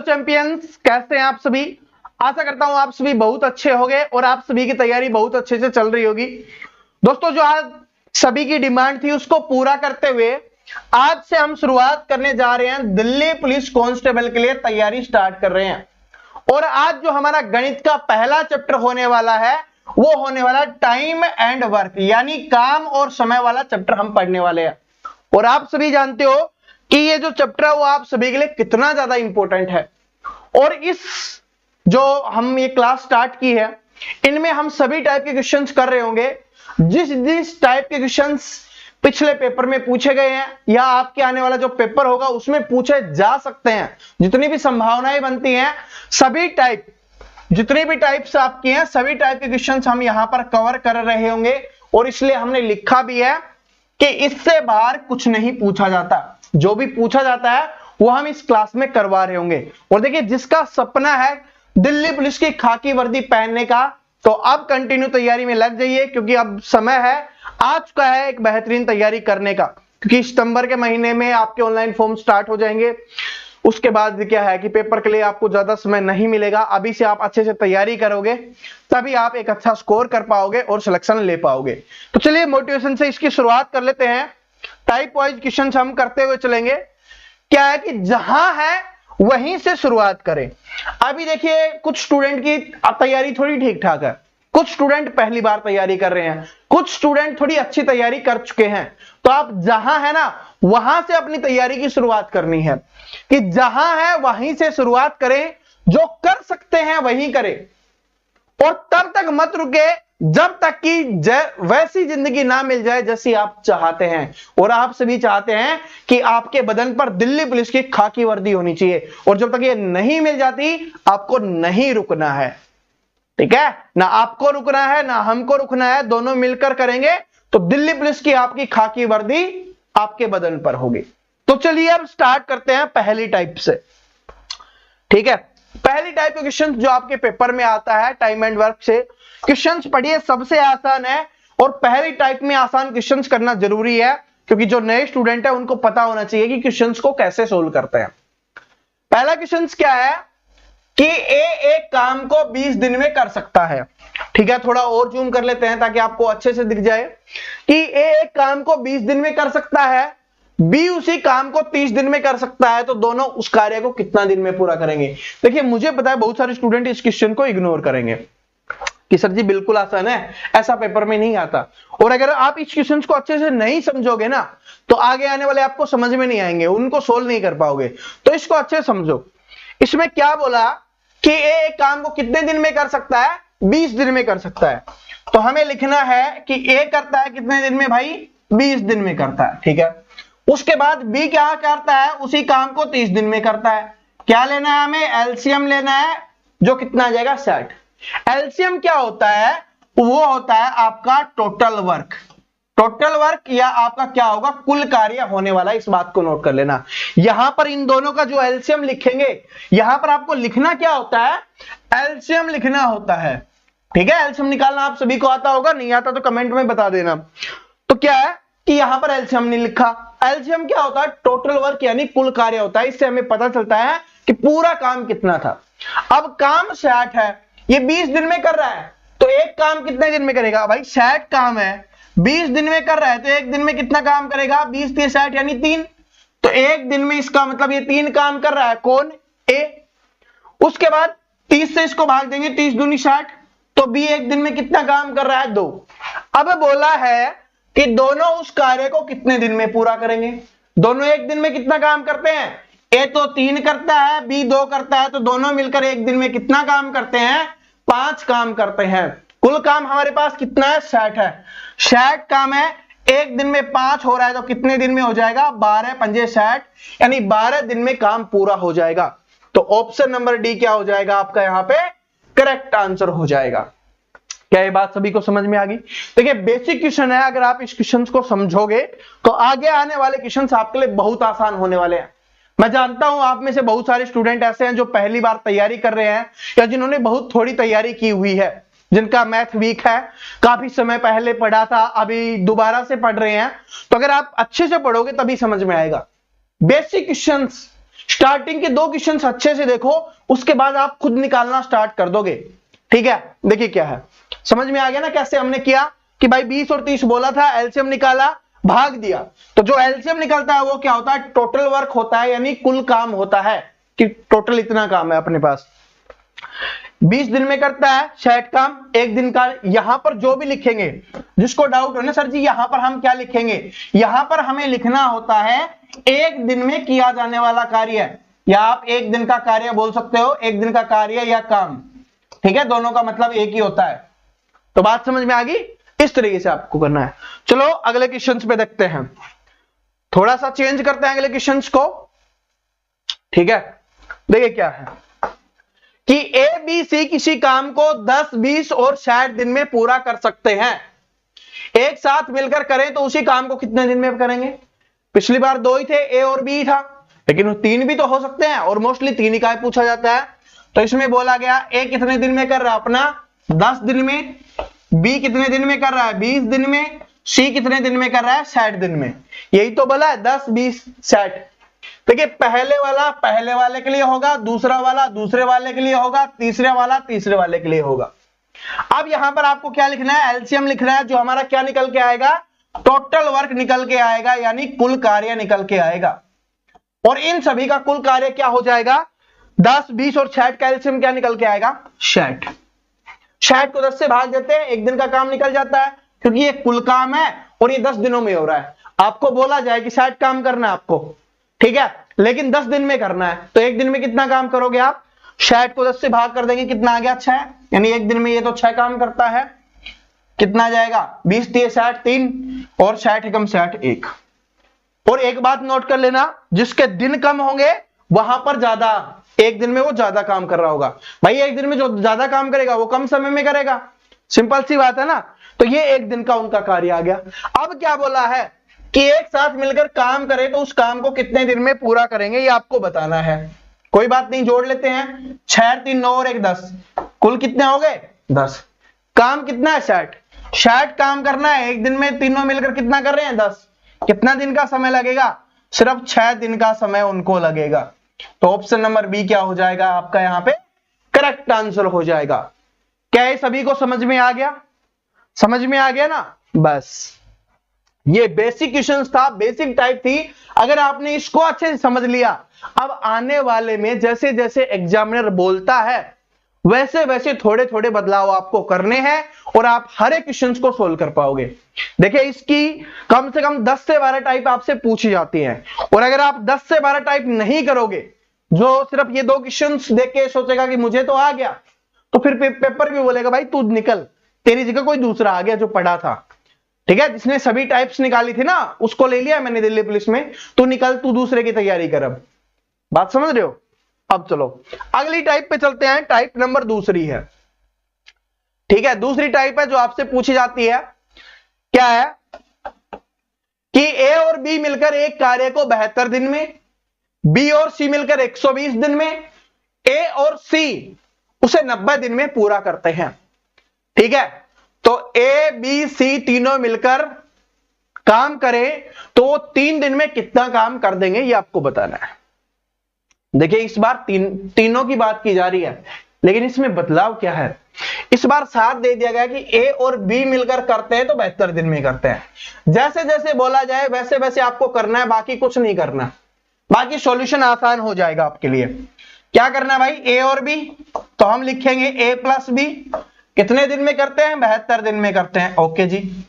Champions, कैसे हैं आप सभी। आशा करता हूं आप सभी बहुत अच्छे होंगे और आप सभी की तैयारी बहुत अच्छे से चल रही होगी। दोस्तों, जो आज सभी की डिमांड थी उसको पूरा करते हुए आज से हम शुरुआत करने जा रहे हैं, दिल्ली पुलिस कांस्टेबल के लिए तैयारी स्टार्ट कर रहे हैं। और आज जो हमारा गणित का पहला चैप्टर होने वाला है वो होने वाला टाइम एंड वर्क, यानी काम और समय वाला चैप्टर हम पढ़ने वाले हैं। और आप सभी जानते हो कि ये जो चैप्टर है वो आप सभी के लिए कितना ज्यादा इंपॉर्टेंट है। और इस जो हम ये क्लास स्टार्ट की है इनमें हम सभी टाइप के क्वेश्चंस कर रहे होंगे। जिस टाइप के क्वेश्चंस पिछले पेपर में पूछे गए हैं या आपके आने वाला जो पेपर होगा उसमें पूछे जा सकते हैं, जितनी भी संभावनाएं बनती हैं, सभी टाइप जितनी भी टाइप्स आपकी हैं सभी टाइप के क्वेश्चंस हम यहां पर कवर कर रहे होंगे। और इसलिए हमने लिखा भी है कि इससे बाहर कुछ नहीं पूछा जाता, जो भी पूछा जाता है वो हम इस क्लास में करवा रहे होंगे। और देखिए, जिसका सपना है दिल्ली पुलिस की खाकी वर्दी पहनने का, तो अब कंटिन्यू तैयारी में लग जाइए, क्योंकि अब समय है आ चुका है एक बेहतरीन तैयारी करने का। क्योंकि सितंबर के महीने में आपके ऑनलाइन फॉर्म स्टार्ट हो जाएंगे। उसके बाद क्या है कि पेपर के लिए आपको ज्यादा समय नहीं मिलेगा। अभी से आप अच्छे से तैयारी करोगे तभी आप एक अच्छा स्कोर कर पाओगे और सिलेक्शन ले पाओगे। तो चलिए मोटिवेशन से इसकी शुरुआत कर लेते हैं। टाइप वाइज क्वेश्चन हम करते हुए चलेंगे। क्या है कि जहां है वहीं से शुरुआत करें। अभी देखिए, कुछ स्टूडेंट की तैयारी थोड़ी ठीक ठाक है, कुछ स्टूडेंट पहली बार तैयारी कर रहे हैं, कुछ स्टूडेंट थोड़ी अच्छी तैयारी कर चुके हैं। तो आप जहां है ना वहां से अपनी तैयारी की शुरुआत करनी है, कि जहां है वहीं से शुरुआत करें, जो कर सकते हैं वहीं करें। और तब तक मत रुके जब तक कि वैसी जिंदगी ना मिल जाए जैसी आप चाहते हैं। और आप सभी चाहते हैं कि आपके बदन पर दिल्ली पुलिस की खाकी वर्दी होनी चाहिए, और जब तक ये नहीं मिल जाती आपको नहीं रुकना है। ठीक है ना, आपको रुकना है ना हमको रुकना है, दोनों मिलकर करेंगे तो दिल्ली पुलिस की आपकी खाकी वर्दी आपके बदन पर होगी। तो चलिए अब स्टार्ट करते हैं पहली टाइप से। ठीक है, पहली टाइप का क्वेश्चन जो आपके पेपर में आता है टाइम एंड वर्क से, क्वेश्चंस पढ़िए, सबसे आसान है। और पहली टाइप में आसान क्वेश्चंस करना जरूरी है, क्योंकि जो नए स्टूडेंट है उनको पता होना चाहिए कि क्वेश्चंस को कैसे सोल्व करते हैं। पहला क्वेश्चन क्या है कि ए एक काम को 20 दिन में कर सकता है। ठीक है, थोड़ा और जूम कर लेते हैं ताकि आपको अच्छे से दिख जाए कि ए एक काम को 20 दिन में कर सकता है, बी उसी काम को 30 दिन में कर सकता है, तो दोनों उस कार्य को कितना दिन में पूरा करेंगे। देखिए, मुझे पता है बहुत सारे स्टूडेंट इस क्वेश्चन को इग्नोर करेंगे कि सर जी बिल्कुल आसान है, ऐसा पेपर में नहीं आता। और अगर आप इस क्वेश्चन को अच्छे से नहीं समझोगे ना तो आगे आने वाले आपको समझ में नहीं आएंगे, उनको सोल्व नहीं कर पाओगे। तो इसको अच्छे से समझो। इसमें क्या बोला कि ए एक काम को कितने दिन में कर सकता है, 20 दिन में कर सकता है। तो हमें लिखना है कि ए करता है कितने दिन में भाई, 20 दिन में करता है। ठीक है, उसके बाद बी क्या करता है, उसी काम को 30 दिन में करता है। क्या लेना है हमें, एलसीएम लेना है, जो कितना आ जाएगा 60। एलसीएम क्या होता है, वो होता है आपका टोटल वर्क। टोटल वर्क या आपका क्या होगा, कुल कार्य होने वाला। इस बात को नोट कर लेना। यहां पर इन दोनों का जो एलसीएम लिखेंगे, यहां पर आपको लिखना क्या होता है, एलसीएम लिखना होता है। ठीक है, एलसीएम निकालना आप सभी को आता होगा, नहीं आता तो कमेंट में बता देना। तो क्या है कि यहां पर एलसीएम नहीं लिखा। एलसीएम क्या होता है, टोटल वर्क यानी कुल कार्य होता है। इससे हमें पता चलता है कि पूरा काम कितना था। अब काम 60 है, ये 20 दिन में कर रहा है, तो एक काम कितने दिन में करेगा भाई, 60 काम है, 20 दिन में कर रहा है, तो एक दिन में कितना काम करेगा, 20 3 60 यानी 3। तो एक दिन में इसका मतलब ये 3 काम कर रहा है, कौन, ए। उसके बाद 30 से इसको भाग देंगे, 30 दूनी 60, तो बी एक दिन में कितना काम कर रहा है, 2। अब बोला है कि दोनों उस कार्य को कितने दिन में पूरा करेंगे। दोनों एक दिन में कितना काम करते हैं, ए तो 3 करता है, बी 2 करता है, तो दोनों मिलकर एक दिन में कितना काम करते हैं, 5 काम करते हैं। कुल काम हमारे पास कितना है, 60 है। 60 काम है, एक दिन में 5 हो रहा है, तो कितने दिन में हो जाएगा, 12 पंजे 60, यानी 12 दिन में काम पूरा हो जाएगा। तो ऑप्शन नंबर डी क्या हो जाएगा आपका, यहां पे करेक्ट आंसर हो जाएगा। क्या ये बात सभी को समझ में आ गई। देखिए, बेसिक क्वेश्चन है, अगर आप इस क्वेश्चन को समझोगे तो आगे आने वाले क्वेश्चन आपके लिए बहुत आसान होने वाले हैं। मैं जानता हूं आप में से बहुत सारे स्टूडेंट ऐसे हैं जो पहली बार तैयारी कर रहे हैं, या जिन्होंने बहुत थोड़ी तैयारी की हुई है, जिनका मैथ वीक है, काफी समय पहले पढ़ा था, अभी दोबारा से पढ़ रहे हैं। तो अगर आप अच्छे से पढ़ोगे तभी समझ में आएगा। बेसिक क्वेश्चंस स्टार्टिंग के 2 क्वेश्चंस अच्छे से देखो, उसके बाद आप खुद निकालना स्टार्ट कर दोगे। ठीक है, देखिए क्या है, समझ में आ गया ना कैसे हमने किया कि भाई 20 और 30 बोला था, एलसीएम निकाला, भाग दिया। तो जो एलसीएम निकलता है वो क्या होता है, टोटल वर्क होता है, यानी कुल काम होता है कि टोटल इतना काम है अपने पास। 20 दिन में करता है 60 काम, एक दिन का। यहां पर जो भी लिखेंगे, जिसको डाउट हो ना सर जी यहां पर हम क्या लिखेंगे, यहां पर हमें लिखना होता है एक दिन में किया जाने वाला कार्य, या आप एक दिन का कार्य बोल सकते हो, एक दिन का कार्य या काम। ठीक है, दोनों का मतलब एक ही होता है। तो बात समझ में आ गई, इस तरीके से आपको करना है। चलो अगले क्वेश्चन पे देखते हैं, थोड़ा सा चेंज करते हैं अगले क्वेश्चन को। ठीक है, देखिए क्या है कि ए बी सी किसी काम को 10, 20 और 60 दिन में पूरा कर सकते हैं। एक साथ मिलकर करें तो उसी काम को कितने दिन में करेंगे। पिछली बार 2 ही थे, ए और बी था, लेकिन 3 भी तो हो सकते हैं, और मोस्टली 3 ही का पूछा जाता है। तो इसमें बोला गया ए कितने दिन में कर रहा है अपना 10 दिन में, बी कितने दिन में कर रहा है 20 दिन में, सी कितने दिन में कर रहा है 60 दिन में। यही तो बोला है 10, 20, 60। देखिए पहले वाला पहले वाले के लिए होगा, दूसरा वाला दूसरे वाले के लिए होगा, तीसरे वाला तीसरे वाले के लिए होगा। अब यहां पर आपको क्या लिखना है, एलसीएम लिखना है, जो हमारा क्या निकल के आएगा, टोटल वर्क निकल के आएगा, यानी कुल कार्य निकल के आएगा। और इन सभी का कुल कार्य क्या हो जाएगा, 10, 20 और 60 का एलसीएम क्या निकल के आएगा 60। 60 को 10 से भाग देते हैं, एक दिन का काम निकल जाता है, क्योंकि ये कुल काम है और ये 10 दिनों में हो रहा है। आपको बोला जाए कि 60 काम करना है आपको, ठीक है, लेकिन 10 दिन में करना है, तो एक दिन में कितना काम करोगे आप, 60 को 10 से भाग कर देंगे, कितना आ गया 6, यानी एक दिन में ये तो 6 काम करता है। कितना आ जाएगा 20 3 60 3 और 60 एकम 60 1। और एक बात नोट कर लेना, जिसके दिन कम होंगे वहां पर ज्यादा, एक दिन में वो ज्यादा काम कर रहा होगा। भाई एक दिन में जो ज्यादा काम करेगा वो कम समय में करेगा, सिंपल सी बात है ना। तो ये एक दिन का उनका कार्य आ गया। अब क्या बोला है कि एक साथ मिलकर काम करें तो उस काम को कितने दिन में पूरा करेंगे, ये आपको बताना है। कोई बात नहीं, जोड़ लेते हैं, 6 3 9 और 1 10, कुल कितने हो गए 10। काम कितना है 60, 60 काम करना है, एक दिन में तीनों मिलकर कितना कर रहे हैं 10। कितना दिन का समय लगेगा, सिर्फ 6 दिन का समय उनको लगेगा। तो ऑप्शन नंबर बी क्या हो जाएगा आपका यहां पे करेक्ट आंसर हो जाएगा। क्या ये सभी को समझ में आ गया, समझ में आ गया ना। बस ये बेसिक क्वेश्चंस था, बेसिक टाइप थी। अगर आपने इसको अच्छे से समझ लिया, अब आने वाले में जैसे जैसे एग्जामिनर बोलता है वैसे वैसे थोड़े थोड़े बदलाव आपको करने हैं और आप हर एक क्वेश्चंस को सोल्व कर पाओगे। देखिए इसकी कम से कम 10 से 12 टाइप आपसे पूछी जाती हैं, और अगर आप 10 से 12 टाइप नहीं करोगे, जो सिर्फ ये 2 क्वेश्चंस देख के सोचेगा कि मुझे तो आ गया, तो फिर पेपर भी बोलेगा भाई तू निकल, तेरी जगह कोई दूसरा आ गया जो पढ़ा था। ठीक है, जिसने सभी टाइप्स निकाली थी ना उसको ले लिया मैंने दिल्ली पुलिस में, तू निकल, तू दूसरे की तैयारी कर। अब बात समझ रहे हो। अब चलो अगली टाइप पे चलते हैं, टाइप नंबर दूसरी है। ठीक है, दूसरी टाइप है जो आपसे पूछी जाती है, क्या है कि ए और बी मिलकर एक कार्य को 72 दिन में, बी और सी मिलकर 120 दिन में, ए और सी उसे 90 दिन में पूरा करते हैं। ठीक है, तो ए बी सी तीनों मिलकर काम करें तो वो 3 दिन में कितना काम कर देंगे, ये आपको बताना है। देखिए इस बार तीनों की बात की जा रही है, लेकिन इसमें बदलाव क्या है, इस बार साथ दे दिया गया कि ए और बी मिलकर करते हैं तो 72 दिन में करते हैं। जैसे जैसे बोला जाए वैसे वैसे आपको करना है, बाकी कुछ नहीं करना, बाकी सॉल्यूशन आसान हो जाएगा आपके लिए। क्या करना है भाई, ए और बी, तो हम लिखेंगे ए प्लस बी, कितने दिन में करते हैं 72 दिन में करते हैं, ओके जी।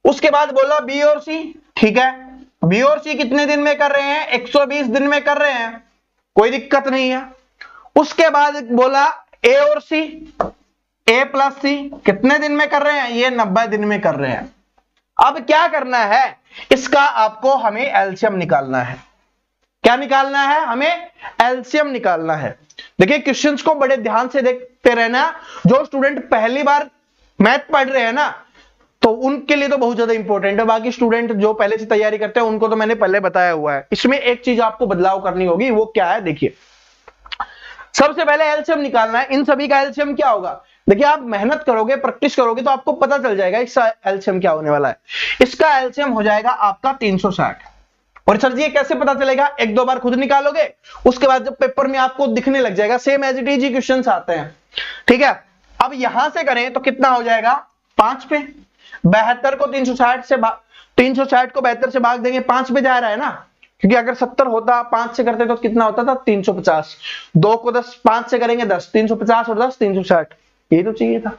उसके बाद बोला बी और सी, ठीक है, बी और सी कितने दिन में कर रहे हैं 120 दिन में कर रहे हैं, कोई दिक्कत नहीं है। उसके बाद बोला ए और सी, ए प्लस सी कितने दिन में कर रहे हैं, ये 90 दिन में कर रहे हैं। अब क्या करना है, इसका आपको हमें एलसीएम निकालना है। क्या निकालना है, हमें एलसीएम निकालना है। देखिए क्वेश्चंस को बड़े ध्यान से देखते रहना, जो स्टूडेंट पहली बार मैथ पढ़ रहे हैं ना तो उनके लिए तो बहुत ज्यादा इंपॉर्टेंट है, बाकी स्टूडेंट जो पहले से तैयारी करते हैं उनको तो मैंने पहले बताया हुआ है। इसमें एक चीज आपको बदलाव करनी होगी, वो क्या है, देखिए सबसे पहले एलसीएम निकालना है। इन सभी का एलसीएम क्या होगा, देखिए आप मेहनत करोगे, प्रैक्टिस करोगे तो आपको पता चल जाएगा इसका एलसीएम क्या होने वाला है। इसका एलसीएम हो जाएगा आपका 360, और सर जी ये कैसे पता चलेगा? एक दो बार खुद निकालोगे, उसके बाद जब पेपर में आपको दिखने लग जाएगा, same as it is question आते हैं। ठीक है, अब यहां से करें तो कितना हो जाएगा? 5 पे 72 को 360 से 360 को 72 से भाग देंगे, 5 पे जा रहा है ना, क्योंकि अगर 70 होता 5 से करते तो कितना होता था? 350। 2 को 10 5 से करेंगे 10, 350 और 10 360, ये तो चाहिए था।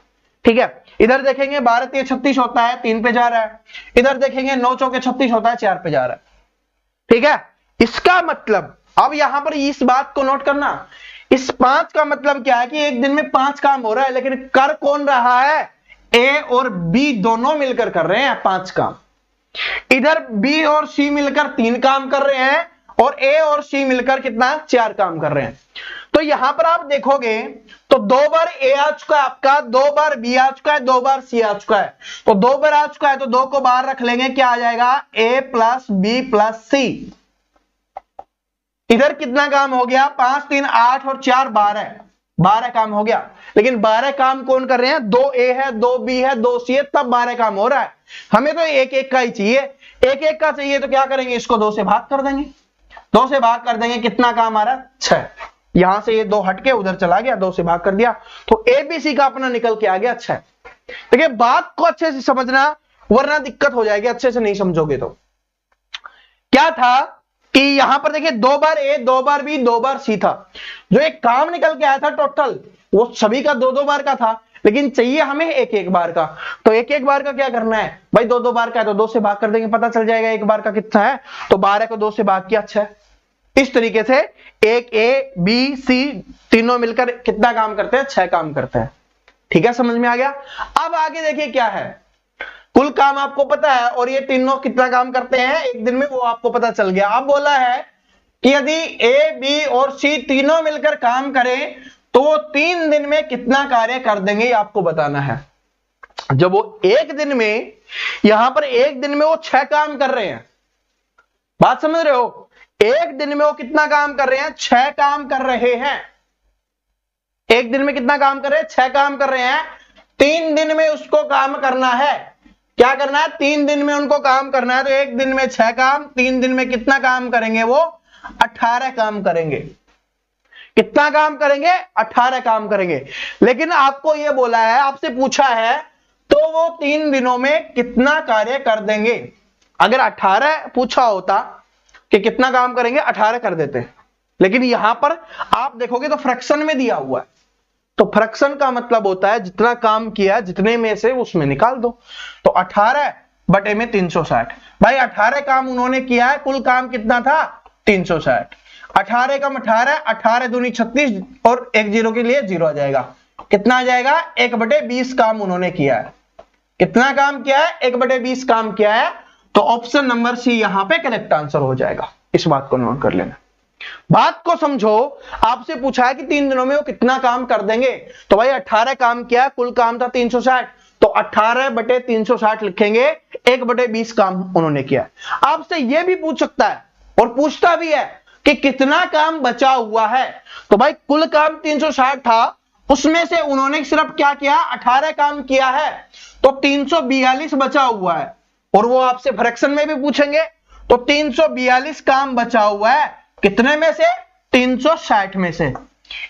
ठीक है, इधर देखेंगे 12 3 36 होता है, 3 पे जा रहा है। इधर देखेंगे 9 चौके 36 होता है, 4 पे जा रहा है। ठीक है, इसका मतलब अब यहां पर इस बात को नोट करना, इस 5 का मतलब क्या है कि एक दिन में 5 काम हो रहा है, लेकिन कर कौन रहा है? ए और बी दोनों मिलकर कर रहे हैं 5 काम। इधर बी और सी मिलकर 3 काम कर रहे हैं, और ए और सी मिलकर कितना? 4 काम कर रहे हैं। तो यहां पर आप देखोगे तो 2 बार ए आ चुका है आपका, 2 बार बी आ चुका है, 2 बार सी आ चुका है। तो 2 बार आ चुका है तो 2 को बाहर रख लेंगे, क्या आ जाएगा? ए प्लस बी प्लस सी। इधर कितना काम हो गया? 5 3 8 और 4 12 काम हो गया। लेकिन 12 काम कौन कर रहे हैं? 2 ए है, 2 बी है, 2 सी है, तब 12 काम हो रहा है। हमें तो एक एक का ही चाहिए, एक एक का चाहिए तो क्या करेंगे? इसको 2 से भाग कर देंगे, 2 से भाग कर देंगे, कितना काम आ रहा है? 6। यहां से ये 2 हटके उधर चला गया, 2 से भाग कर दिया, तो एबीसी का अपना निकल के आ गया 6। देखिए बात को अच्छे से समझना, वरना दिक्कत हो जाएगी अच्छे से नहीं समझोगे तो। क्या था कि यहां पर देखिए 2 बार ए, 2 बार बी, 2 बार सी था। जो एक काम निकल के आया था टोटल, वो सभी का 2 2 बार का था, लेकिन चाहिए हमें एक एक बार का। तो एक एक बार का क्या करना है भाई? 2 2 बार का है तो 2 से भाग कर देंगे, पता चल जाएगा एक बार का कितना है। तो 12 को 2 से भाग किया 6। इस तरीके से एक ए बी सी तीनों मिलकर कितना काम करते हैं? 6 काम करते हैं। ठीक है, समझ में आ गया? अब आगे देखिए क्या है, कुल काम आपको पता है, और ये तीनों कितना काम करते हैं एक दिन में, वो आपको पता चल गया। अब बोला है कि यदि ए बी और सी तीनों मिलकर काम करें तो वो 3 दिन में कितना कार्य कर देंगे, ये आपको बताना है। जब वो एक दिन में, यहां पर एक दिन में वो 6 काम कर रहे हैं, बात समझ रहे हो? एक दिन में वो कितना काम कर रहे हैं? 6 काम कर रहे हैं। एक दिन में कितना काम कर रहे हैं? 6 काम कर रहे हैं। 3 दिन में उसको काम करना है, क्या करना है? 3 दिन में उनको काम करना है। तो एक दिन में 6 काम, 3 दिन में कितना काम करेंगे? वो 18 काम करेंगे। कितना काम करेंगे? 18 काम करेंगे। लेकिन आपको यह बोला है, आपसे पूछा है, तो वो 3 दिनों में कितना कार्य कर देंगे? अगर 18 पूछा होता कि कितना काम करेंगे, 18 कर देते, लेकिन यहां पर आप देखोगे तो फ्रैक्शन में दिया हुआ है। तो फ्रैक्शन का मतलब होता है जितना काम किया जितने में से उसमें निकाल दो। तो 18 बटे में 360, भाई 18 काम उन्होंने किया है, कुल काम कितना था? 360। 18 कम 18, 18 दूनी 36, और एक जीरो के लिए जीरो आ जाएगा। कितना आ जाएगा? 1/20 काम उन्होंने किया है। कितना काम किया है? 1/20 काम किया है। तो ऑप्शन नंबर सी यहां पे करेक्ट आंसर हो जाएगा। इस बात को नोट कर लेना, बात को समझो। आपसे पूछा है कि 3 दिनों में वो कितना काम कर देंगे, तो भाई 18 काम किया, कुल काम था 360, तो 18/360 लिखेंगे, 1/20 काम उन्होंने किया। आपसे यह भी पूछ सकता है, और पूछता भी है कि कितना काम बचा हुआ है। तो भाई कुल काम 360 था, उसमें से उन्होंने सिर्फ क्या किया? 18 काम किया है, तो 342 बचा हुआ है। और वो आपसे फ्रैक्शन में भी पूछेंगे, तो 342 काम बचा हुआ है, कितने में से? 360 में से।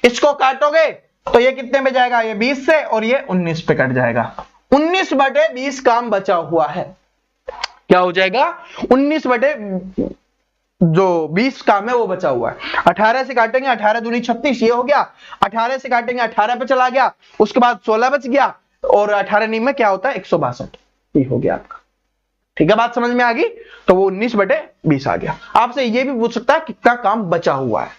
इसको काटोगे तो ये कितने में जाएगा? ये 20 से, और ये 19 पे कट जाएगा। 19/20 काम बचा हुआ है। क्या हो जाएगा? 19/20 काम है वो बचा हुआ है। 18 से काटेंगे, 18 दूनी 36, ये हो गया। 18 से काटेंगे, 18 पे चला गया, उसके बाद 16 बच गया, और 18 नीम में क्या होता है? 162, ये हो गया आपका। ठीक है, बात समझ में आ गई? तो वो 19/20 आ गया। आपसे ये भी पूछ सकता है कितना काम बचा हुआ है,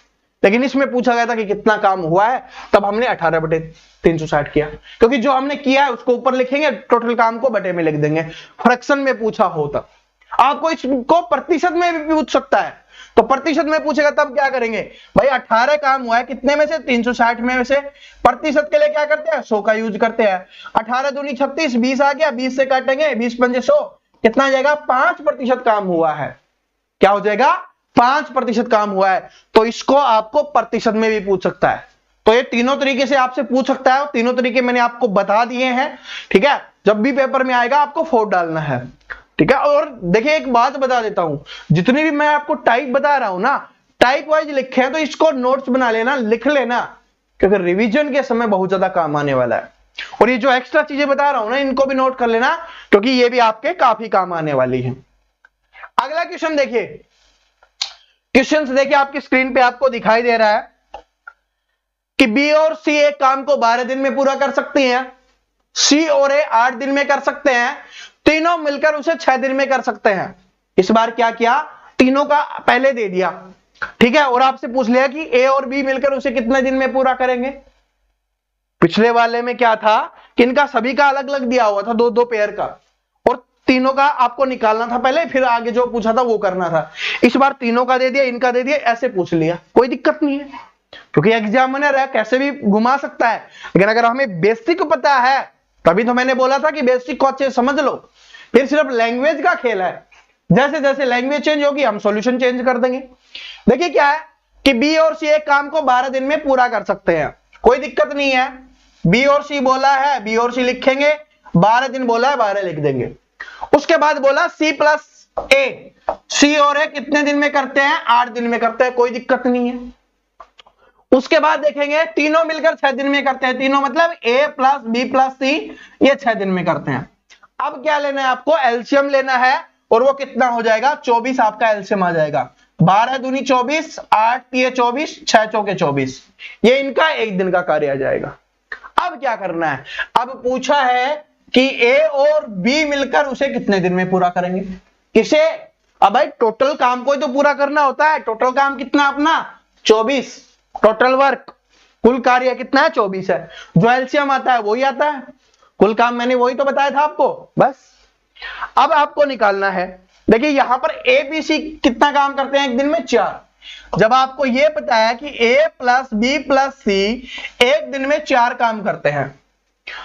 लेकिन इसमें पूछा गया था कि कितना काम हुआ है, तब हमने 18/360 किया, क्योंकि जो हमने किया है उसको ऊपर लिखेंगे, टोटल काम को बटे में लिख देंगे। फ्रैक्शन में पूछा होता, आपको इसको प्रतिशत में भी पूछ सकता है, तो प्रतिशत में पूछेगा तब क्या करेंगे? भाई 18 काम हुआ है, कितने में से? 360 में से। प्रतिशत के लिए क्या करते हैं? 100 का यूज करते हैं। 18 दूनी 36, 20 आ गया, 20 से काटेंगे, 20 पंजे 100, कितना आ जाएगा? 5% काम हुआ है। क्या हो जाएगा? 5% काम हुआ है। तो इसको आपको प्रतिशत में भी पूछ सकता है। तो ये तीनों तरीके से आपसे पूछ सकता है, और तीनों तरीके मैंने आपको बता दिए हैं। ठीक है, जब भी पेपर में आएगा आपको 4 डालना है। ठीक है। और देखिए एक बात बता देता हूं, जितनी भी मैं आपको टाइप बता रहा हूं ना, टाइप वाइज लिखे हैं तो इसको नोट्स बना लेना, लिख लेना, क्योंकि रिवीजन के समय बहुत ज्यादा काम आने वाला है। और ये जो एक्स्ट्रा चीजें बता रहा हूं ना, इनको भी नोट कर लेना, क्योंकि ये भी आपके काफी काम आने वाली है। अगला क्वेश्चन देखिए, क्वेश्चन देखिए आपकी स्क्रीन पे आपको दिखाई दे रहा है कि बी और सी एक काम को 12 दिन में पूरा कर सकती हैं, सी और ए 8 दिन में कर सकते हैं, तीनों मिलकर उसे 6 दिन में कर सकते हैं। इस बार क्या किया, तीनों का पहले दे दिया, ठीक है, और आपसे पूछ लिया कि ए और बी मिलकर उसे कितने दिन में पूरा करेंगे। पिछले वाले में क्या था कि इनका सभी का अलग अलग दिया हुआ था, दो दो पेयर का, और तीनों का आपको निकालना था पहले, फिर आगे जो पूछा था वो करना था। इस बार तीनों का दे दिया, इनका दे दिया, ऐसे पूछ लिया, कोई दिक्कत नहीं है, क्योंकि एग्जामिनर है, कैसे भी घुमा सकता है। लेकिन अगर हमें बेसिक पता है, तभी तो मैंने बोला था कि बेसिक को अच्छे समझ लो, फिर सिर्फ लैंग्वेज का खेल है, जैसे जैसे लैंग्वेज चेंज होगी हम सॉल्यूशन चेंज कर देंगे। देखिए क्या है कि बी और सी एक काम को 12 दिन में पूरा कर सकते हैं, कोई दिक्कत नहीं है। बी और सी बोला है, बी और सी लिखेंगे, 12 दिन बोला है 12 लिख देंगे। उसके बाद बोला सी प्लस ए, सी और ए कितने दिन में करते हैं, 8 दिन में करते हैं, कोई दिक्कत नहीं है। उसके बाद देखेंगे तीनों मिलकर 6 दिन में करते हैं, तीनों मतलब ए प्लस बी प्लस सी, ये 6 दिन में करते हैं। अब क्या लेना है आपको, एलसीएम लेना है, और वो कितना हो जाएगा, 24 आपका एलसीएम आ जाएगा। 12 दूनी 24, 8 तिये 24, 6 चौके 24, ये इनका एक दिन का कार्य आ जाएगा। अब क्या करना है, अब पूछा है कि ए और बी मिलकर उसे कितने दिन में पूरा करेंगे, किसे, अब भाई टोटल काम को ही तो पूरा करना होता है। टोटल काम कितना अपना 24, टोटल वर्क कुल कार्य कितना है 24 है, जो एलसीएम आता है वही आता है, कुल काम मैंने वही तो बताया था आपको बस। अब आपको निकालना है, देखिए यहां पर ए बी सी कितना काम करते हैं एक दिन में, 4। जब आपको यह पता है कि ए प्लस बी प्लस सी एक दिन में 4 काम करते हैं,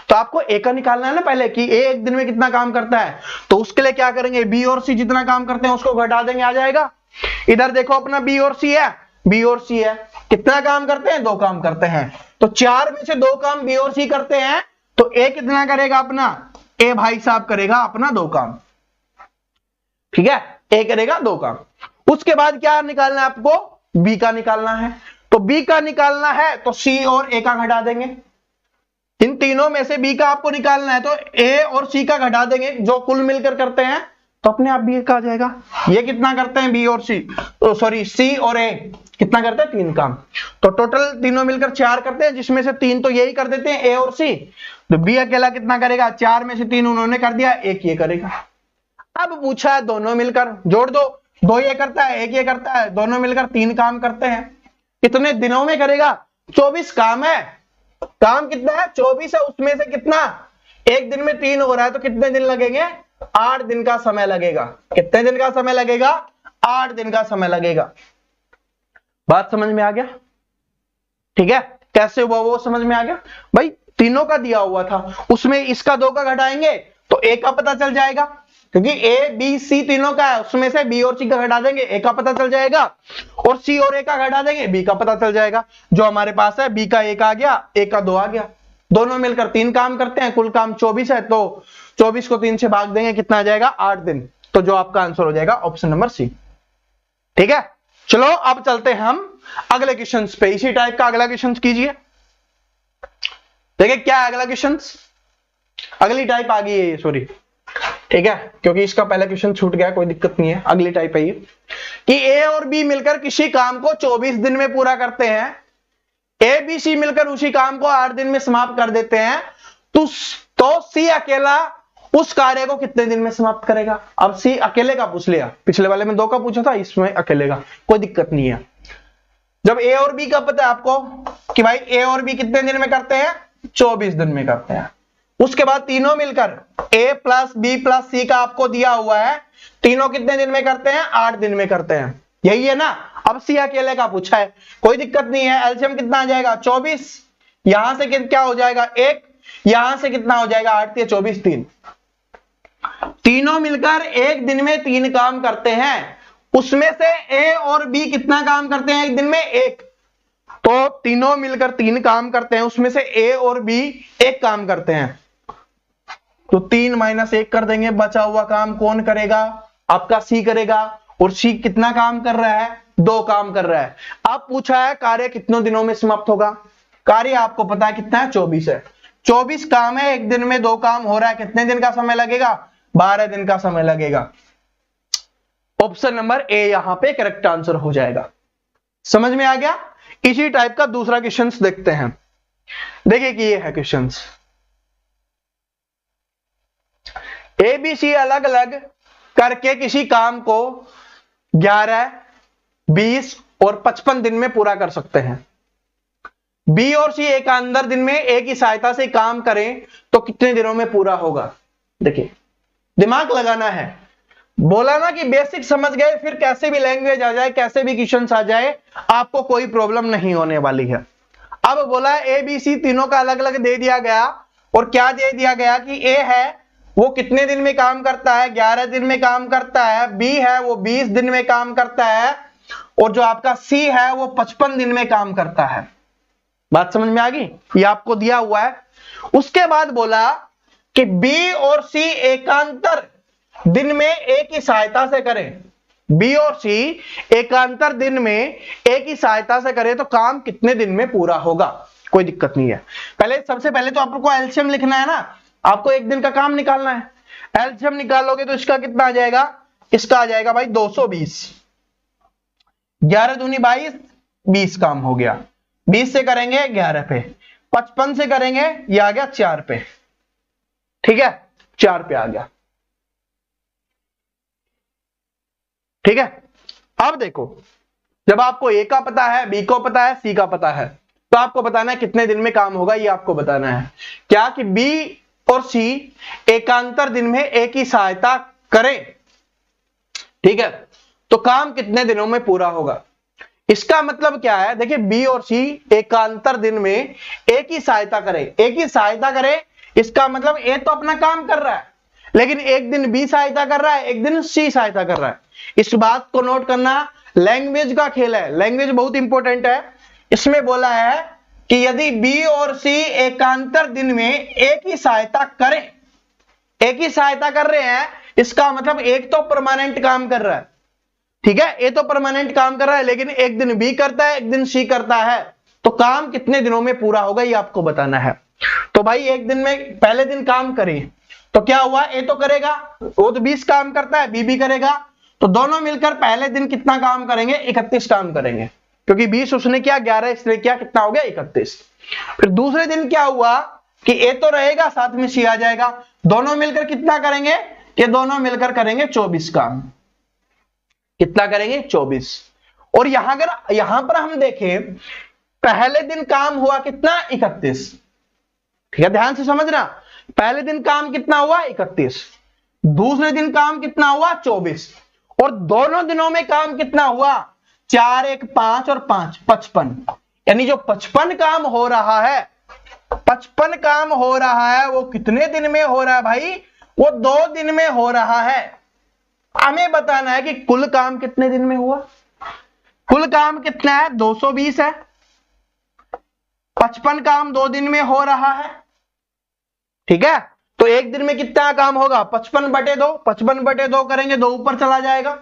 तो आपको ए का निकालना है ना पहले कि ए एक दिन में कितना काम करता है। तो उसके लिए क्या करेंगे, बी और सी जितना काम करते हैं उसको घटा देंगे, आ जाएगा। इधर देखो अपना बी और सी है, बी और सी है, कितना काम करते हैं, 2 काम करते हैं, तो 4 में से 2 काम बी और सी करते हैं, तो ए कितना करेगा अपना, ए भाई साहब करेगा अपना 2 काम, ठीक है, ए करेगा 2 काम। उसके बाद क्या निकालना है आपको, बी का निकालना है, तो बी का निकालना है तो सी और ए का घटा देंगे, इन तीनों में से बी का आपको निकालना है तो ए और सी का घटा देंगे, जो कुल मिलकर करते हैं, तो अपने आप बी का आ जाएगा। ये कितना करते हैं बी और सी, तो सॉरी सी और ए कितना करते हैं, 3 काम, तो टोटल तीनों मिलकर 4 करते हैं, जिसमें से 3 तो यही कर देते हैं ए और सी, तो बी अकेला कितना करेगा, 4 में से 3 उन्होंने कर दिया, 1 ये करेगा। अब पूछा है दोनों मिलकर जोड़ दो, 2 ये करता है 1 ये करता है, दोनों मिलकर 3 काम करते हैं, कितने दिनों में करेगा, 24 काम है, काम कितना है 24 है, उसमें से कितना, एक दिन में 3 हो रहा है, तो कितने दिन लगेंगे, 8 दिन का समय लगेगा। कितने दिन का समय लगेगा, 8 दिन का समय लगेगा। बात समझ में आ गया, ठीक है, कैसे हुआ वो समझ में आ गया भाई। तीनों का दिया हुआ था, उसमें इसका 2 का घटाएंगे तो ए का पता चल जाएगा, क्योंकि ए बी सी तीनों का है, उसमें से बी और सी का घटा देंगे, ए का पता चल जाएगा, और सी और ए का घटा देंगे, बी का पता चल जाएगा। जो हमारे पास है बी का 1 आ गया, ए का 2 आ गया, दोनों मिलकर 3 काम करते हैं, कुल काम 24 है, तो 24 को 3 से भाग देंगे, कितना आ जाएगा, 8 दिन। तो जो आपका आंसर हो जाएगा ऑप्शन नंबर सी, ठीक है। चलो अब चलते हैं हम अगले क्वेश्चन पे, इसी टाइप का अगला क्वेश्चन कीजिए। देखिए क्या है अगला क्वेश्चन, अगली टाइप आ गई है, सॉरी, ठीक है, क्योंकि इसका पहला क्वेश्चन छूट गया, कोई दिक्कत नहीं है, अगली टाइप है ये कि ए और बी मिलकर किसी काम को 24 दिन में पूरा करते हैं, ए बी सी मिलकर उसी काम को 8 दिन में समाप्त कर देते हैं, तो सी अकेला उस कार्य को कितने दिन में समाप्त करेगा। अब सी अकेले का पूछ लिया, पिछले वाले में 2 का पूछा था, इसमें अकेले का, कोई दिक्कत नहीं है। जब ए और बी का पता है आपको कि भाई ए और बी कितने दिन में करते हैं, 24 दिन में करते हैं। उसके बाद तीनों मिलकर ए प्लस बी प्लस सी का आपको दिया हुआ है, तीनों कितने दिन में करते हैं, 8 दिन में करते हैं, यही है ना। अब सी अकेले का पूछा है, कोई दिक्कत नहीं है, एलसीएम कितना आ जाएगा 24, यहां से क्या हो जाएगा 1, यहां से कितना हो जाएगा 8 या 24, 3, तीनों मिलकर एक दिन में 3 काम करते हैं, उसमें से ए और बी कितना काम करते हैं एक दिन में, 1, तो तीनों मिलकर 3 काम करते हैं, उसमें से ए और बी 1 काम करते हैं। तो 3 - 1 कर देंगे, बचा हुआ काम कौन करेगा? आपका सी करेगा। और सी कितना काम कर रहा है? 2 काम कर रहा है। अब पूछा है कार्य कितनों दिनों में समाप्त होगा? कार्य आपको पता है कितना है? 24 है। 24 काम है, एक दिन में 2 काम हो रहा है, कितने दिन का समय लगेगा? 12 दिन का समय लगेगा। ऑप्शन नंबर ए यहां पे करेक्ट आंसर हो जाएगा। समझ में आ गया? इसी टाइप का दूसरा क्वेश्चन देखते हैं। देखिए कि ये है क्वेश्चन, ए बी सी अलग अलग करके किसी काम को 11, 20 और 55 दिन में पूरा कर सकते हैं। बी और सी एकांतर दिन में ए की सहायता से काम करें तो कितने दिनों में पूरा होगा? देखिए दिमाग लगाना है। बोला ना कि बेसिक समझ गए, फिर कैसे भी लैंग्वेज आ जाए, कैसे भी क्वेश्चन आ जाए, आपको कोई प्रॉब्लम नहीं होने वाली है। अब बोला ए बी सी तीनों का अलग अलग दे दिया गया, और क्या दे दिया गया कि ए है वो कितने दिन में काम करता है? 11 दिन में काम करता है। बी है वो 20 दिन में काम करता है, और जो आपका सी है वो 55 दिन में काम करता है। बात समझ में आ गई? ये आपको दिया हुआ है। उसके बाद बोला कि बी और सी एकांतर दिन में ए की सहायता से करें। बी और सी एकांतर दिन में ए की सहायता से करें तो काम कितने दिन में पूरा होगा? कोई दिक्कत नहीं है। सबसे पहले तो आपको एलसीएम लिखना है ना, आपको एक दिन का काम निकालना है। एलसीएम निकालोगे तो इसका कितना आ जाएगा? इसका आ जाएगा भाई 220। 11 दूनी 22, 20 काम हो गया। 20 से करेंगे 11 पे, 55 से करेंगे ये आ गया 4 पे। ठीक है, 4 पे आ गया। ठीक है, अब देखो जब आपको ए का पता है, बी को पता है, सी का पता है, तो आपको बताना है कितने दिन में काम होगा। ये आपको बताना है क्या कि बी और सी एकांतर दिन में ए की सहायता करें। ठीक है, तो काम कितने दिनों में पूरा होगा? इसका मतलब क्या है? देखिए बी और सी एकांतर दिन में ए की सहायता करें। ए की सहायता करें इसका मतलब ए तो अपना काम कर रहा है, लेकिन एक दिन बी सहायता कर रहा है, एक दिन सी सहायता कर रहा है। इस बात को नोट करना, लैंग्वेज का खेल है, लैंग्वेज बहुत इंपॉर्टेंट है। इसमें बोला है कि यदि बी और सी एकांतर दिन में ए की सहायता करें, ए की सहायता कर रहे हैं, इसका मतलब एक तो परमानेंट काम कर रहा है। ठीक है, ए तो परमानेंट काम कर रहा है, लेकिन एक दिन बी करता है, एक दिन सी करता है, तो काम कितने दिनों में पूरा होगा ये आपको बताना है। तो भाई एक दिन में पहले दिन काम करें तो क्या हुआ? ए तो करेगा, वो तो 20 काम करता है, बी भी करेगा, तो दोनों मिलकर पहले दिन कितना काम करेंगे? 31 काम करेंगे, क्योंकि 20 उसने किया, 11 इसने किया, कितना हो गया? 31। फिर दूसरे दिन क्या हुआ कि ए तो रहेगा, साथ में सी आ जाएगा, दोनों मिलकर कितना करेंगे? कि दोनों मिलकर करेंगे 24 काम। कितना करेंगे? 24। और यहां पर हम देखें पहले दिन काम हुआ कितना? 31। ठीक है, ध्यान से समझना, पहले दिन काम कितना हुआ? 31। दूसरे दिन काम कितना हुआ? 24। और दोनों दिनों में काम कितना हुआ? 4 1 5 और 5 55। यानी जो 55 काम हो रहा है, 55 काम हो रहा है, वो कितने दिन में हो रहा है भाई? वो 2 दिन में हो रहा है। हमें बताना है कि कुल काम कितने दिन में हुआ। कुल काम कितना है? 220 है। 55 काम 2 दिन में हो रहा है। ठीक है, तो एक दिन में कितना काम होगा? 55/2। 55/2 करेंगे, 2 ऊपर चला जाएगा,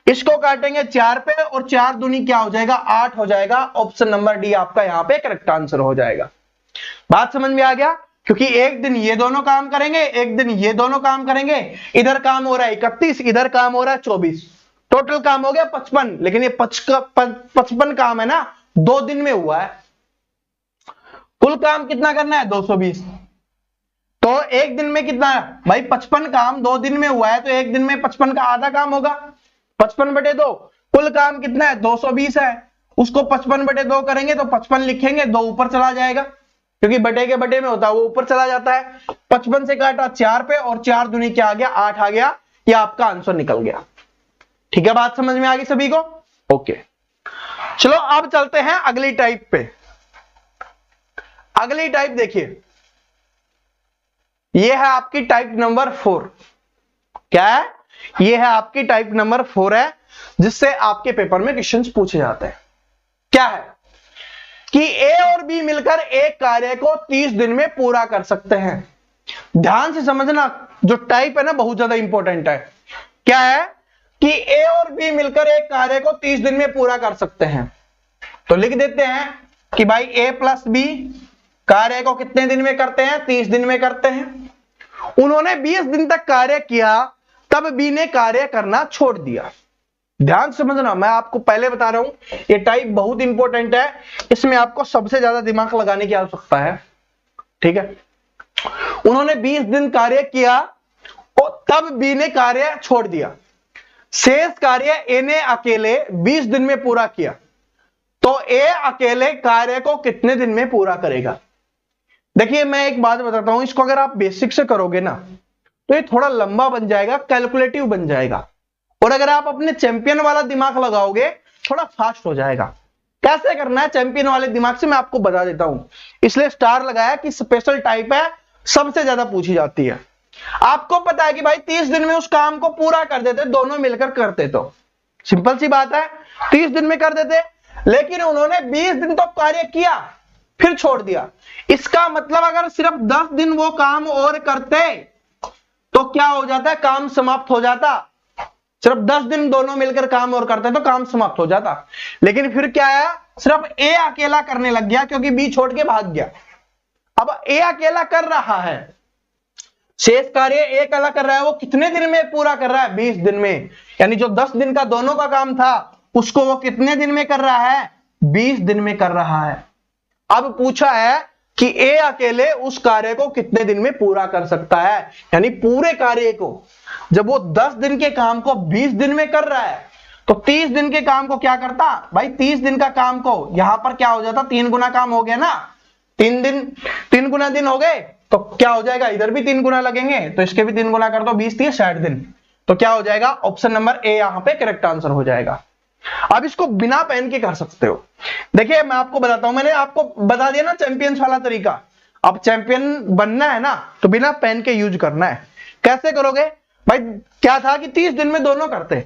इसको काटेंगे 4 पे, और 4 दूनी क्या हो जाएगा? 8 हो जाएगा। ऑप्शन नंबर डी आपका यहां पे करेक्ट आंसर हो जाएगा। बात समझ में आ गया? क्योंकि एक दिन ये दोनों काम करेंगे, एक दिन ये दोनों काम करेंगे, इधर काम हो रहा है 31, इधर काम हो रहा है 24, टोटल काम हो गया 55। लेकिन ये 55 काम है ना, 2 दिन में हुआ है। कुल काम कितना करना है? 220। तो एक दिन में कितना है भाई? 55 काम 2 दिन में हुआ है, तो एक दिन में 55 का आधा काम होगा। 55/2। कुल काम कितना है? 220 है, उसको 55/2 करेंगे तो 55 लिखेंगे, 2 ऊपर चला जाएगा, क्योंकि बटे के बटे में होता है वो ऊपर चला जाता है। 55 से काटा 4 पे, और 4 दूनी क्या आ गया? 8 आ गया। ये आपका आंसर निकल गया। ठीक है, बात समझ में आ गई सभी को? ओके, चलो अब चलते हैं अगली टाइप पे। अगली टाइप देखिए, ये है आपकी टाइप नंबर 4। क्या है? ये है आपकी टाइप नंबर 4 है, जिससे आपके पेपर में क्वेश्चंस पूछे जाते हैं। क्या है कि ए और बी मिलकर एक कार्य को 30 दिन में पूरा कर सकते हैं। ध्यान से समझना, जो टाइप है ना बहुत ज्यादा इंपॉर्टेंट है। क्या है कि ए और बी मिलकर एक कार्य को 30 दिन में पूरा कर सकते हैं। तो लिख देते हैं कि भाई ए प्लस बी कार्य को कितने दिन में करते हैं, 30 दिन में करते हैं। उन्होंने 20 दिन तक कार्य किया, तब बी ने कार्य करना छोड़ दिया। ध्यान समझना, मैं आपको पहले बता रहा हूं ये टाइप बहुत इंपॉर्टेंट है, इसमें आपको सबसे ज्यादा दिमाग लगाने की आवश्यकता है। ठीक है, उन्होंने 20 दिन कार्य किया और तब बी ने कार्य छोड़ दिया। शेष कार्य ए ने अकेले 20 दिन में पूरा किया, तो ए अकेले कार्य को कितने दिन में पूरा करेगा। देखिए मैं एक बात बताता हूं, इसको अगर आप बेसिक से करोगे ना तो ये थोड़ा लंबा बन जाएगा, कैलकुलेटिव बन जाएगा, और अगर आप अपने चैंपियन वाला दिमाग लगाओगे थोड़ा फास्ट हो जाएगा। कैसे करना है चैंपियन वाले दिमाग से मैं आपको बता देता हूं, इसलिए स्टार लगाया कि स्पेशल टाइप है, सबसे ज्यादा पूछी जाती है। आपको पता है कि भाई 30 दिन में उस काम को पूरा कर देते, दोनों मिलकर करते, तो सिंपल सी बात है 30 दिन में कर देते, लेकिन उन्होंने 20 दिन तो कार्य किया फिर छोड़ दिया। इसका मतलब अगर सिर्फ 10 दिन वो काम और करते तो क्या हो जाता है, काम समाप्त हो जाता। सिर्फ 10 दिन दोनों मिलकर काम और करते तो काम समाप्त हो जाता, लेकिन फिर क्या है, सिर्फ ए अकेला करने लग गया क्योंकि बी छोड़ के भाग गया। अब ए अकेला कर रहा है, शेष कार्य ए अकेला कर रहा है, वो कितने दिन में पूरा कर रहा है, 20 दिन में। यानी जो 10 दिन का दोनों का काम था उसको वो कितने दिन में कर रहा है, 20 दिन में कर रहा है। अब पूछा है कि ए अकेले उस कार्य को कितने दिन में पूरा कर सकता है, यानी पूरे कार्य को। जब वो 10 दिन के काम को 20 दिन में कर रहा है तो 30 दिन के काम को क्या करता भाई, 30 दिन का काम को यहां पर क्या हो जाता, 3 गुना काम हो गया ना, 3 गुना दिन हो गए, तो क्या हो जाएगा, इधर भी 3 गुना लगेंगे, तो इसके भी 3 गुना कर दो, 20 30 60 दिन, तो क्या हो जाएगा, ऑप्शन नंबर ए यहां पे करेक्ट आंसर हो जाएगा। अब इसको बिना पेन के कर सकते हो। देखिए मैं आपको बताता हूं, मैंने आपको बता दिया ना चैंपियंस वाला तरीका। अब चैंपियन बनना है ना तो बिना पेन के यूज करना है। कैसे करोगे भाई, क्या था कि 30 दिन में दोनों करते,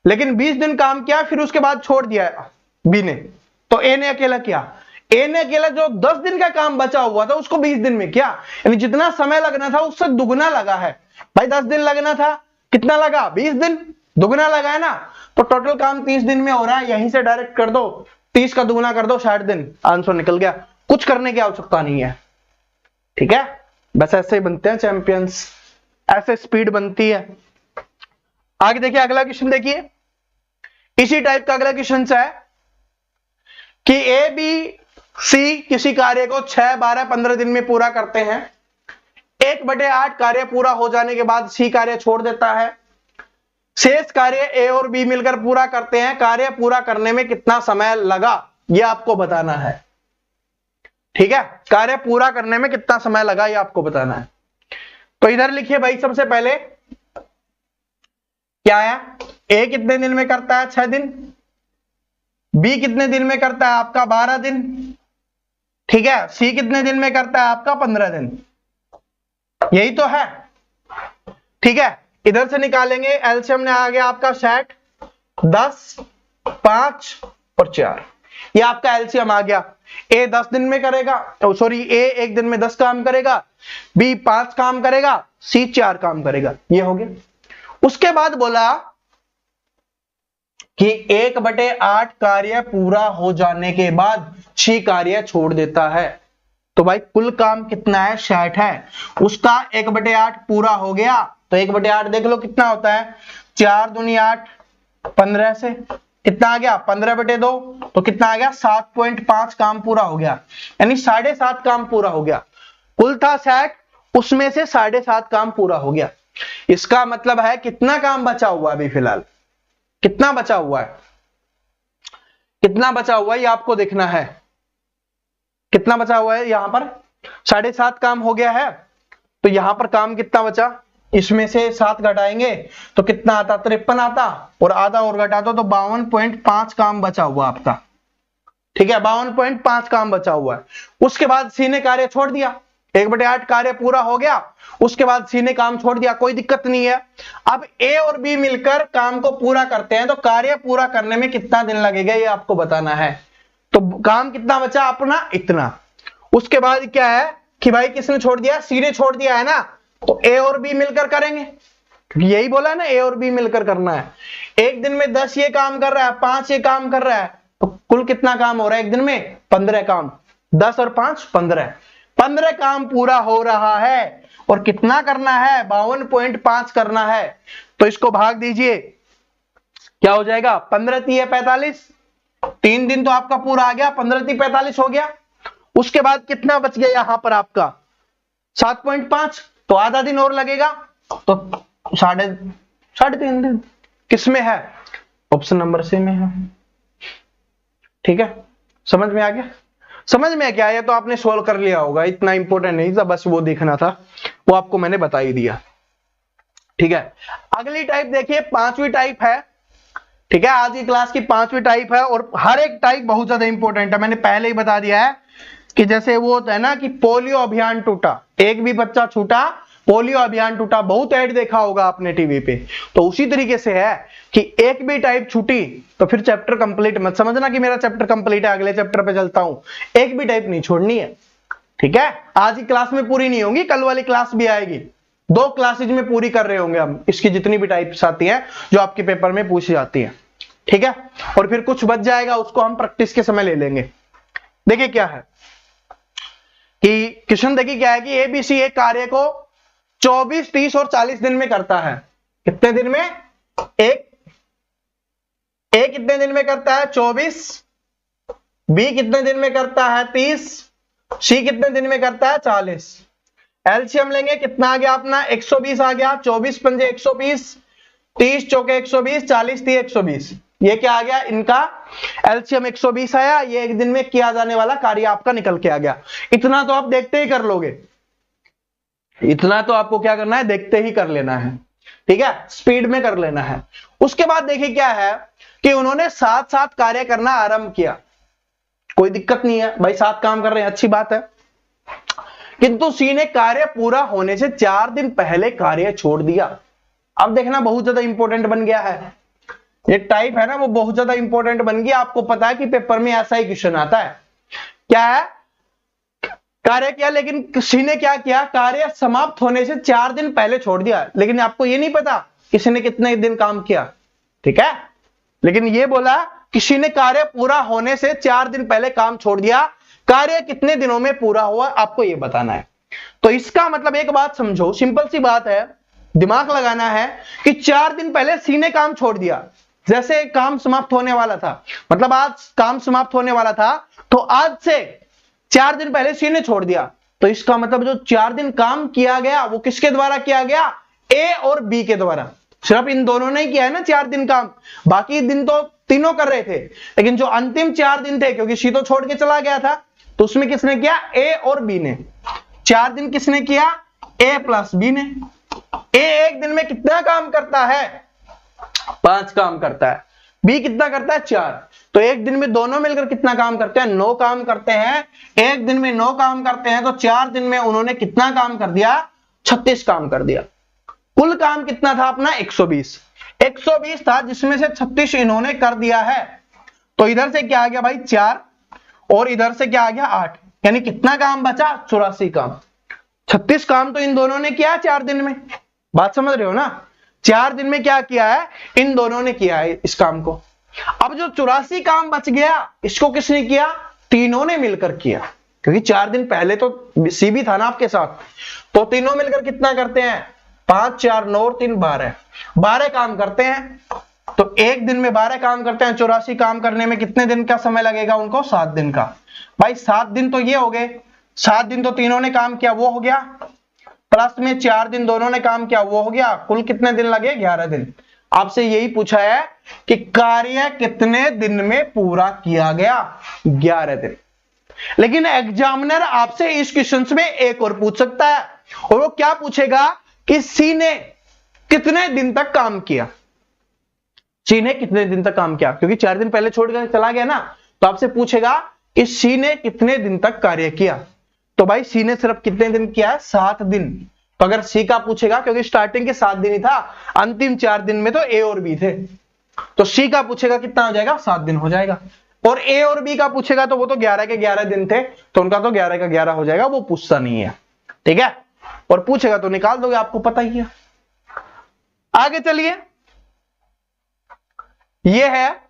लेकिन 20 दिन काम किया फिर उसके बाद छोड़ दिया बी ने, तो ए ने अकेला किया। ए ने अकेला जो 10 दिन का काम बचा हुआ था उसको 20 दिन में किया, यानी जितना समय लगना था उससे दुगना लगा है। भाई 10 दिन लगना था, कितना लगा, 20 दिन, दुगना लगा है ना, तो टोटल काम 30 दिन में हो रहा है। यहीं से डायरेक्ट कर दो, 30 का दुगना कर दो, 60 दिन, आंसर निकल गया, कुछ करने की आवश्यकता नहीं है। ठीक है, बस ऐसे ही बनते हैं चैंपियंस, ऐसे स्पीड बनती है। आगे देखिए अगला क्वेश्चन, देखिए इसी टाइप का अगला क्वेश्चन है कि ए बी सी किसी कार्य को 6 12 15 दिन में पूरा करते हैं। 1/8 कार्य पूरा हो जाने के बाद सी कार्य छोड़ देता है। शेष कार्य ए और बी मिलकर पूरा करते हैं, कार्य पूरा करने में कितना समय लगा यह आपको बताना है। ठीक है, कार्य पूरा करने में कितना समय लगा यह आपको बताना है। तो इधर लिखिए भाई, सबसे पहले क्या है, ए कितने दिन में करता है, 6 दिन, बी कितने दिन में करता है आपका 12 दिन, ठीक है, सी कितने दिन में करता है आपका 15 दिन, यही तो है। ठीक है, इधर से निकालेंगे एलसीएम ने आ गया आपका 60, 10, 5 और 4, ये आपका एलसीएम आ गया। ए 10 दिन में करेगा, सॉरी ए 1 दिन में 10 काम करेगा, बी 5 काम करेगा, सी 4 काम करेगा, ये हो गया। उसके बाद बोला कि 1/8 कार्य पूरा हो जाने के बाद 6 कार्य छोड़ देता है। तो भाई कुल काम कितना है, 60 है, उसका 1/8 पूरा हो गया, तो 1/8 देख लो कितना होता है, 4 दूनी 8, 15 से कितना आ गया, 15/2, तो कितना आ गया, 7.5 काम पूरा हो गया, यानी 7.5 काम पूरा हो गया। कुल था 60, उसमें से 7.5 काम पूरा हो गया। इसका मतलब है कितना काम बचा हुआ है अभी फिलहाल, कितना बचा हुआ है, कितना बचा हुआ है ये आपको देखना है। कितना बचा हुआ है, यहां पर 7.5 काम हो गया है, तो यहां पर काम कितना बचा, इसमें से 7 घटाएंगे तो कितना आता, 53 आता, और आधा और घटा दो तो 52.5 काम बचा हुआ आपका। ठीक है, 52.5 काम बचा हुआ है। उसके बाद सी ने कार्य छोड़ दिया, 1/8 कार्य पूरा हो गया, उसके बाद सी ने काम छोड़ दिया, कोई दिक्कत नहीं है। अब ए और बी मिलकर काम को पूरा करते हैं, तो कार्य पूरा करने में कितना दिन लगेगा ये आपको बताना है। तो काम कितना बचा अपना, इतना। उसके बाद क्या है कि भाई किसने छोड़ दिया, सी ने छोड़ दिया है ना, तो ए और बी मिलकर करेंगे, क्योंकि यही बोला है ना, ए और बी मिलकर करना है। एक दिन में 10 ये काम कर रहा है, 5 ये काम कर रहा है, तो कुल कितना काम हो रहा है एक दिन में? 15 काम। 10 और 5 15, 15 काम पूरा हो रहा है। और कितना करना है? 52.5 करना है। तो इसको भाग दीजिए, क्या हो जाएगा? 15 3 45, 3 दिन तो आपका पूरा आ गया, 15 3 45 हो गया। उसके बाद कितना बच गया यहां पर आपका? 7.5, तो आधा दिन और लगेगा, तो साढ़े 3.5 दिन। किसमें है? ऑप्शन नंबर सी में है। ठीक है, समझ में आ गया? समझ में क्या आया? तो आपने सोल्व कर लिया होगा, इतना इंपॉर्टेंट नहीं था, बस वो देखना था, वो आपको मैंने बता ही दिया। ठीक है, अगली टाइप देखिए, 5वीं टाइप है। ठीक है, आज की क्लास की 5वीं टाइप है, और हर एक टाइप बहुत ज्यादा इंपॉर्टेंट है। मैंने पहले ही बता दिया है कि जैसे वो होता है ना कि पोलियो अभियान टूटा, एक भी बच्चा छूटा, पोलियो अभियान टूटा, बहुत ऐड देखा होगा आपने टीवी पे। तो उसी तरीके से है कि एक भी टाइप छूटी तो फिर चैप्टर कंप्लीट मत समझना कि मेरा चैप्टर कंप्लीट है, अगले चैप्टर पे चलता हूं। एक भी टाइप नहीं छोड़नी है। ठीक है, आज की क्लास में पूरी नहीं होंगी, कल वाली क्लास भी आएगी, 2 क्लासेज में पूरी कर रहे होंगे हम इसकी जितनी भी टाइप्स आती है जो आपके पेपर में पूछी जाती है। ठीक है, और फिर कुछ बच जाएगा, उसको हम प्रैक्टिस के समय ले लेंगे। देखिए क्या है कि क्वेश्चन देखिए क्या है कि एबीसी एक कार्य को 24, 30 और 40 दिन में करता है। कितने दिन में? एक कितने दिन में करता है? 24। बी कितने दिन में करता है? 30। सी कितने दिन में करता है? 40। एलसीएम लेंगे, कितना आ गया अपना? 120 आ गया। 24 पंजे 120, 30 चौके 120, 40 3 120। ये क्या आ गया? इनका एलसीएम 120 आया। ये एक दिन में किया जाने वाला कार्य आपका निकल के आ गया। इतना तो आप देखते ही कर लोगे, इतना तो आपको क्या करना है? देखते ही कर लेना है। ठीक है, स्पीड में कर लेना है। उसके बाद देखिए क्या है कि उन्होंने साथ साथ कार्य करना आरंभ किया। कोई दिक्कत नहीं है भाई, 7 काम कर रहे हैं, अच्छी बात है। किंतु सी ने कार्य पूरा होने से 4 दिन पहले कार्य छोड़ दिया। अब देखना बहुत ज्यादा इंपॉर्टेंट बन गया है, ये टाइप है ना वो बहुत ज्यादा इंपॉर्टेंट बन गया। आपको पता है कि पेपर में ऐसा ही क्वेश्चन आता है। क्या है? कार्य किया, लेकिन सी ने क्या किया? कार्य समाप्त होने से 4 दिन पहले छोड़ दिया। लेकिन आपको ये नहीं पता किसी ने कितने दिन काम किया। ठीक है, लेकिन ये बोला किसी ने कार्य पूरा होने से 4 दिन पहले काम छोड़ दिया। कार्य कितने दिनों में पूरा हुआ आपको ये बताना है। तो इसका मतलब एक बात समझो, सिंपल सी बात है, दिमाग लगाना है कि 4 दिन पहले सी ने काम छोड़ दिया। जैसे काम समाप्त होने वाला था, मतलब आज काम समाप्त होने वाला था, तो आज से 4 दिन पहले सी ने छोड़ दिया। तो इसका मतलब जो 4 दिन काम किया गया वो किसके द्वारा किया गया? ए और बी के द्वारा। सिर्फ इन दोनों ने किया है ना 4 दिन काम, बाकी दिन तो तीनों कर रहे थे, लेकिन जो अंतिम 4 दिन थे, क्योंकि सी तो छोड़ के चला गया था, तो उसमें किसने किया? ए और बी ने। 4 दिन किसने किया? ए प्लस बी ने। ए एक दिन में कितना काम करता है? 5 काम करता है। बी कितना करता है? 4। तो एक दिन में दोनों मिलकर कितना काम करते हैं? 9 काम करते हैं। एक दिन में 9 काम करते हैं, तो 4 दिन में उन्होंने कितना काम कर दिया? 36 काम कर दिया। कुल काम कितना था अपना? 120 था, जिसमें से 36 इन्होंने कर दिया है। तो इधर से क्या आ गया भाई? 4, और इधर से क्या आ गया? 8। यानी कितना काम बचा? 84 काम। 36 काम तो इन दोनों ने किया 4 दिन में। बात समझ रहे हो ना? 4 दिन में क्या किया है? इन दोनों ने किया है इस काम को। अब जो 84 काम बच गया, इसको किसने किया? तीनों ने मिलकर किया, क्योंकि 4 दिन पहले तो सी भी था ना आपके साथ। तो तीनों मिलकर कितना करते हैं? 5 4 9 और 3 12 काम करते हैं। तो एक दिन में 12 काम करते हैं। 84 काम करने में कितने दिन का समय लगेगा उनको? 7 दिन का। भाई 7 दिन तो ये हो गए, 7 दिन तो तीनों ने काम किया, वो हो गया, प्लस में 4 दिन दोनों ने काम किया, वो हो गया। कुल कितने दिन लगे? 11 दिन। आपसे यही पूछा है कि कार्य कितने दिन में पूरा किया गया? 11 दिन। लेकिन एग्जामिनर आपसे इस क्वेश्चन में एक और पूछ सकता है, और वो क्या पूछेगा कि सी ने कितने दिन तक काम किया? सी ने कितने दिन तक काम किया, क्योंकि 4 दिन पहले छोड़कर चला गया ना। तो आपसे पूछेगा कि सी ने कितने दिन तक कार्य किया। तो भाई सी ने सिर्फ कितने दिन किया? 7 दिन। तो अगर सी का पूछेगा, क्योंकि स्टार्टिंग के 7 दिन ही था, अंतिम 4 दिन में तो ए और बी थे, तो सी का पूछेगा कितना हो जाएगा? 7 दिन हो जाएगा। और ए और बी का पूछेगा तो वो तो 11 के 11 दिन थे, तो उनका तो 11 का 11 हो जाएगा, वो पूछता नहीं है। ठीक है, और पूछेगा तो निकाल दोगे, आपको पता ही है। आगे चलिए, यह है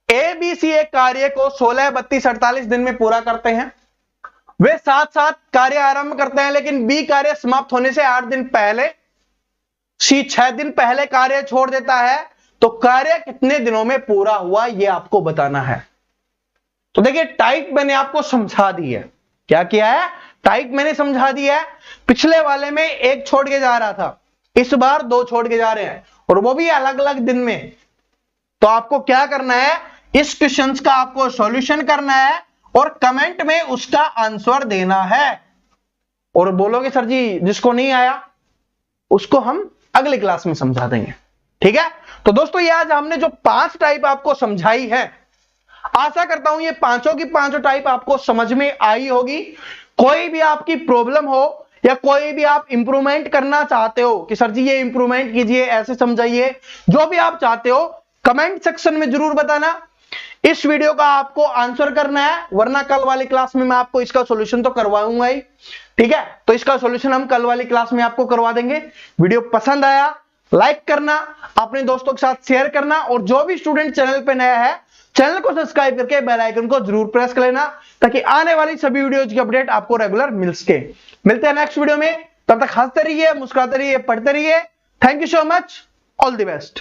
ABC एक कार्य को 16, 32, 48 दिन में पूरा करते हैं। वे साथ साथ कार्य आरंभ करते हैं, लेकिन B कार्य समाप्त होने से 8 दिन पहले, C 6 दिन पहले कार्य छोड़ देता है। तो कार्य कितने दिनों में पूरा हुआ यह आपको बताना है। तो देखिए, टाइप मैंने आपको समझा दी है। क्या किया है? टाइप मैंने समझा दी है। पिछले वाले में 1 छोड़ के जा रहा था, इस बार 2 छोड़ के जा रहे हैं, और वो भी अलग अलग दिन में। तो आपको क्या करना है, इस क्वेश्चन का आपको सॉल्यूशन करना है और कमेंट में उसका आंसर देना है। और बोलोगे सर जी जिसको नहीं आया उसको हम अगली क्लास में समझा देंगे, ठीक है। तो दोस्तों, ये आज हमने जो 5 टाइप आपको समझाई है, आशा करता हूं ये पांचों की पांचों टाइप आपको समझ में आई होगी। कोई भी आपकी प्रॉब्लम हो या कोई भी आप इंप्रूवमेंट करना चाहते हो कि सर जी ये इंप्रूवमेंट कीजिए, ऐसे समझाइए, जो भी आप चाहते हो कमेंट सेक्शन में जरूर बताना। इस वीडियो का आपको आंसर करना है, वरना कल वाली क्लास में मैं आपको इसका सॉल्यूशन तो करवाऊंगा ही, ठीक है। तो इसका सॉल्यूशन हम कल वाली क्लास में आपको करवा देंगे। वीडियो पसंद आया लाइक करना, अपने दोस्तों के साथ शेयर करना, और जो भी स्टूडेंट चैनल पे नया है चैनल को सब्सक्राइब करके बेल आइकन को जरूर प्रेस कर लेना, ताकि आने वाली सभी वीडियोज की अपडेट आपको रेगुलर मिल सके। मिलते हैं नेक्स्ट वीडियो में, तब तक हंसते रहिए, मुस्कुराते रहिए, पढ़ते रहिए। Thank you so much, all the best.